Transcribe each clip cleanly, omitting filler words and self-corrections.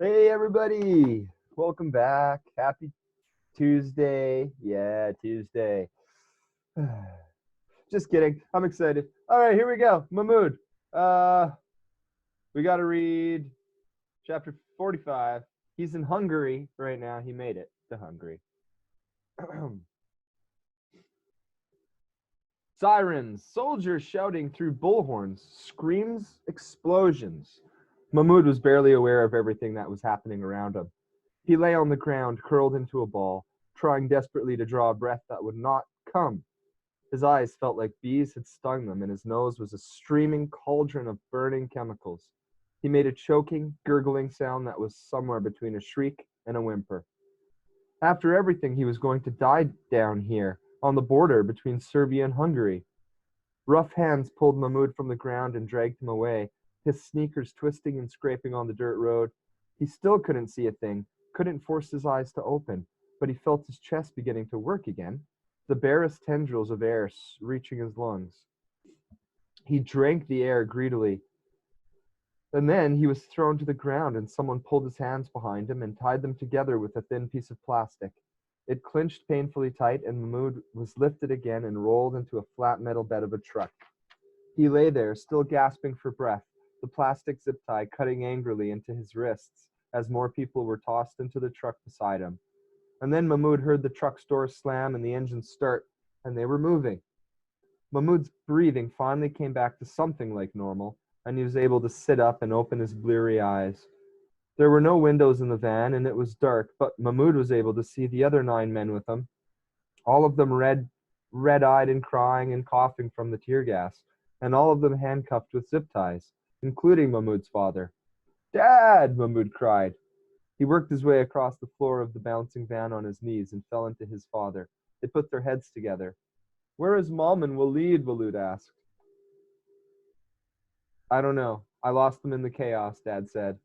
Hey everybody, welcome back. Happy Tuesday. Yeah, Tuesday. Just kidding. I'm excited. All right, here we go. Mahmoud. Uh, we got to read chapter 45. He's in Hungary right now. He made it to Hungary. Sirens, soldiers shouting through bullhorns, screams, explosions. Mahmoud was barely aware of everything that was happening around him. He lay on the ground, curled into a ball, trying desperately to draw a breath that would not come. His eyes felt like bees had stung them, and his nose was a streaming cauldron of burning chemicals. He made a choking, gurgling sound that was somewhere between a shriek and a whimper. After everything, he was going to die down here, on the border between Serbia and Hungary. Rough hands pulled Mahmoud from the ground and dragged him away, his sneakers twisting and scraping on the dirt road. He still couldn't see a thing, couldn't force his eyes to open, but he felt his chest beginning to work again, the barest tendrils of air reaching his lungs. He drank the air greedily, and then he was thrown to the ground, and someone pulled his hands behind him and tied them together with a thin piece of plastic. It clinched painfully tight, and Mahmoud was lifted again and rolled into a flat metal bed of a truck. He lay there, still gasping for breath, the plastic zip tie cutting angrily into his wrists as more people were tossed into the truck beside him. And then Mahmoud heard the truck's door slam and the engine start, and they were moving. Mahmoud's breathing finally came back to something like normal, and he was able to sit up and open his bleary eyes. There were no windows in the van, and it was dark, but Mahmoud was able to see the other 9 men with him, all of them red-eyed and crying and coughing from the tear gas, and all of them handcuffed with zip ties, including Mahmoud's father. "Dad!" Mahmoud cried. He worked his way across the floor of the bouncing van on his knees and fell into his father. They put their heads together. "Where is Mom and Walid?" Walid asked. "I don't know. I lost them in the chaos," Dad said.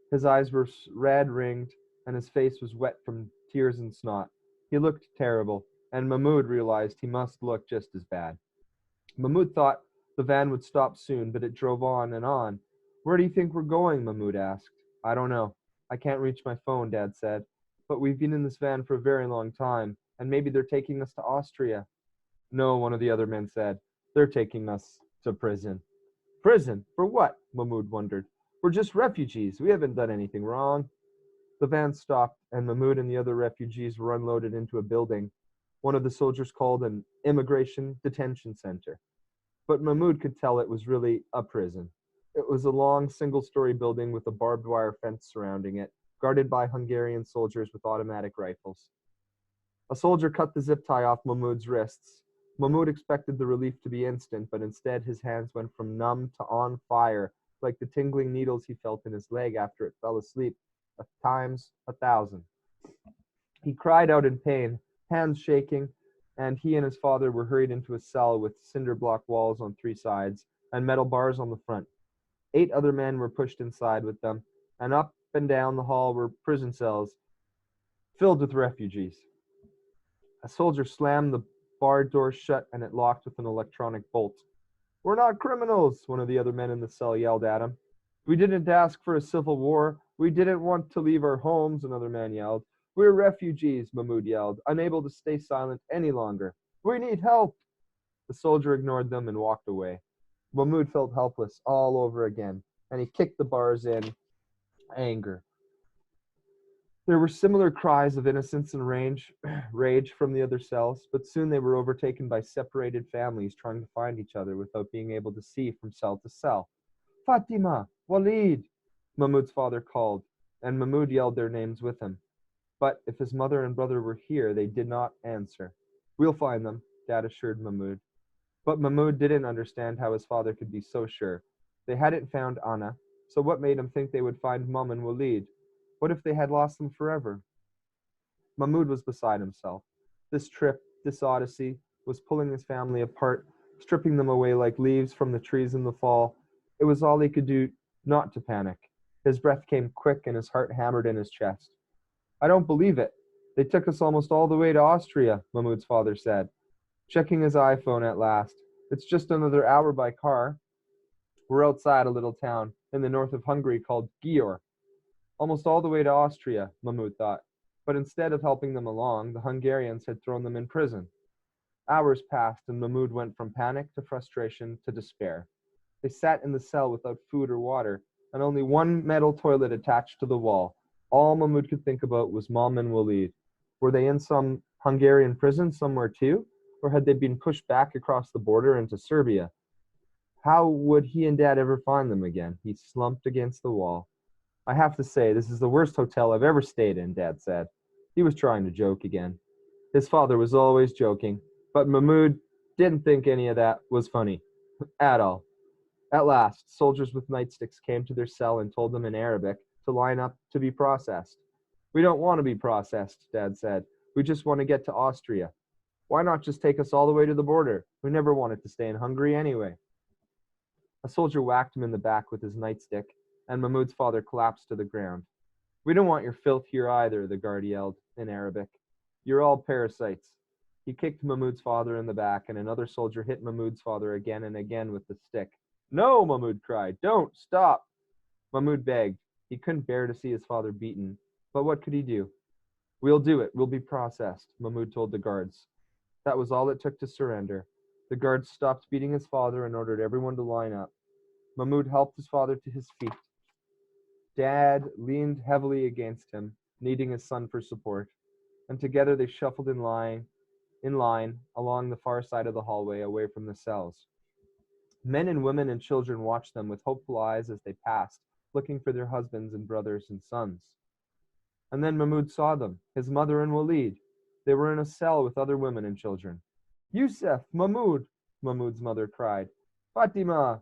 His eyes were red-ringed, and his face was wet from tears and snot. He looked terrible, and Mahmoud realized he must look just as bad. Mahmoud thought the van would stop soon, but it drove on and on. "Where do you think we're going?" Mahmoud asked. "I don't know. I can't reach my phone," Dad said. "But we've been in this van for a very long time, and maybe they're taking us to Austria." "No," one of the other men said. "They're taking us to prison." "Prison? For what?" Mahmoud wondered. "We're just refugees. We haven't done anything wrong." The van stopped, and Mahmoud and the other refugees were unloaded into a building one of the soldiers called an immigration detention center. But Mahmoud could tell it was really a prison. It was a long single-story building with a barbed wire fence surrounding it, guarded by Hungarian soldiers with automatic rifles. A soldier cut the zip tie off Mahmoud's wrists. Mahmoud expected the relief to be instant, but instead his hands went from numb to on fire, like the tingling needles he felt in his leg after it fell asleep, times 1,000. He cried out in pain, hands shaking, and he and his father were hurried into a cell with cinder block walls on 3 sides and metal bars on the front. 8 other men were pushed inside with them, and up and down the hall were prison cells filled with refugees. A soldier slammed the barred door shut, and it locked with an electronic bolt. "We're not criminals," one of the other men in the cell yelled at him. "We didn't ask for a civil war. We didn't want to leave our homes," another man yelled. "We're refugees," Mahmoud yelled, unable to stay silent any longer. "We need help." The soldier ignored them and walked away. Mahmoud felt helpless all over again, and he kicked the bars in anger. There were similar cries of innocence and rage from the other cells, but soon they were overtaken by separated families trying to find each other without being able to see from cell to cell. "Fatima! Walid!" Mahmoud's father called, and Mahmoud yelled their names with him. But if his mother and brother were here, they did not answer. "We'll find them," Dad assured Mahmoud. But Mahmoud didn't understand how his father could be so sure. They hadn't found Anna, so what made him think they would find Mum and Walid? What if they had lost them forever? Mahmoud was beside himself. This trip, this odyssey, was pulling his family apart, stripping them away like leaves from the trees in the fall. It was all he could do not to panic. His breath came quick and his heart hammered in his chest. "I don't believe it. They took us almost all the way to Austria," Mahmoud's father said, checking his iPhone at last. "It's just another hour by car. We're outside a little town in the north of Hungary called Győr." Almost all the way to Austria, Mahmoud thought. But instead of helping them along, the Hungarians had thrown them in prison. Hours passed, and Mahmoud went from panic to frustration to despair. They sat in the cell without food or water, and only one metal toilet attached to the wall. All Mahmoud could think about was Mom and Walid. Were they in some Hungarian prison somewhere too? Or had they been pushed back across the border into Serbia? How would he and Dad ever find them again? He slumped against the wall. I have to say, this is the worst hotel I've ever stayed in, Dad said. He was trying to joke again. His father was always joking, but Mahmoud didn't think any of that was funny at all. At last, soldiers with nightsticks came to their cell and told them in Arabic to line up to be processed. We don't want to be processed, Dad said. We just want to get to Austria. Why not just take us all the way to the border? We never wanted to stay in Hungary anyway. A soldier whacked him in the back with his nightstick, and Mahmoud's father collapsed to the ground. We don't want your filth here either, the guard yelled in Arabic. You're all parasites. He kicked Mahmoud's father in the back, and another soldier hit Mahmoud's father again and again with the stick. No, Mahmoud cried. Don't, stop. Mahmoud begged. He couldn't bear to see his father beaten, but what could he do? We'll do it. We'll be processed, Mahmoud told the guards. That was all it took to surrender. The guards stopped beating his father and ordered everyone to line up. Mahmoud helped his father to his feet. Dad leaned heavily against him, needing his son for support, and together they shuffled in line along the far side of the hallway away from the cells. Men and women and children watched them with hopeful eyes as they passed, looking for their husbands and brothers and sons. And then Mahmoud saw them, his mother and Walid. They were in a cell with other women and children. Yusuf, Mahmoud, Mahmoud's mother cried. Fatima,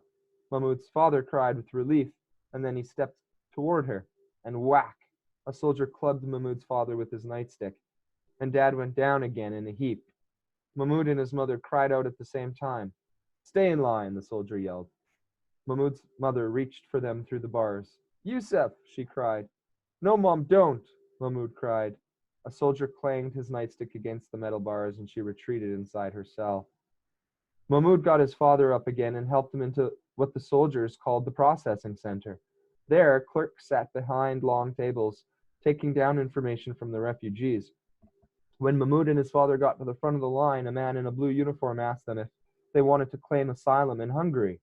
Mahmoud's father cried with relief, and then he stepped toward her, and whack! A soldier clubbed Mahmoud's father with his nightstick, and Dad went down again in a heap. Mahmoud and his mother cried out at the same time. Stay in line, the soldier yelled. Mahmoud's mother reached for them through the bars. Yusuf, she cried. No, Mom, don't, Mahmoud cried. A soldier clanged his nightstick against the metal bars, and she retreated inside her cell. Mahmoud got his father up again and helped him into what the soldiers called the processing center. There, clerks sat behind long tables, taking down information from the refugees. When Mahmoud and his father got to the front of the line, a man in a blue uniform asked them if they wanted to claim asylum in Hungary.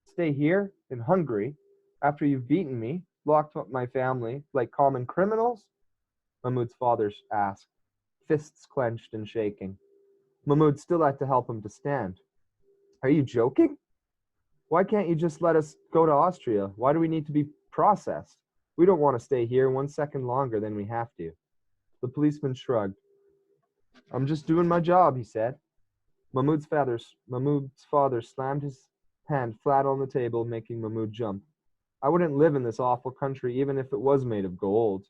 Stay here, in Hungary, after you've beaten me, locked up my family, like common criminals? Mahmoud's father asked, fists clenched and shaking. Mahmoud still had to help him to stand. Are you joking? Why can't you just let us go to Austria? Why do we need to be processed? We don't want to stay here 1 second longer than we have to. The policeman shrugged. I'm just doing my job, he said. Mahmoud's father slammed his hand flat on the table, making Mahmoud jump. I wouldn't live in this awful country even if it was made of gold.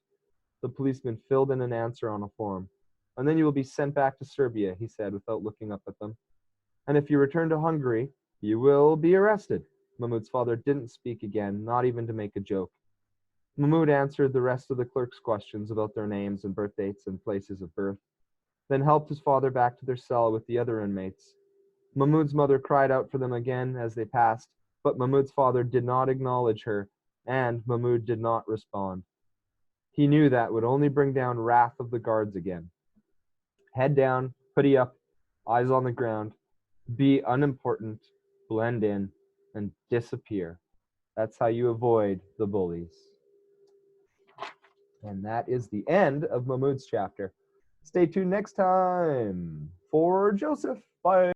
The policeman filled in an answer on a form. And then you will be sent back to Serbia, he said without looking up at them. And if you return to Hungary, you will be arrested. Mahmoud's father didn't speak again, not even to make a joke. Mahmoud answered the rest of the clerk's questions about their names and birth dates and places of birth, then helped his father back to their cell with the other inmates. Mahmoud's mother cried out for them again as they passed, but Mahmoud's father did not acknowledge her, and Mahmoud did not respond. He knew that would only bring down wrath of the guards again. Head down, hoodie up, eyes on the ground, be unimportant, blend in, and disappear. That's how you avoid the bullies. And that is the end of Mahmoud's chapter. Stay tuned next time for Joseph. Bye.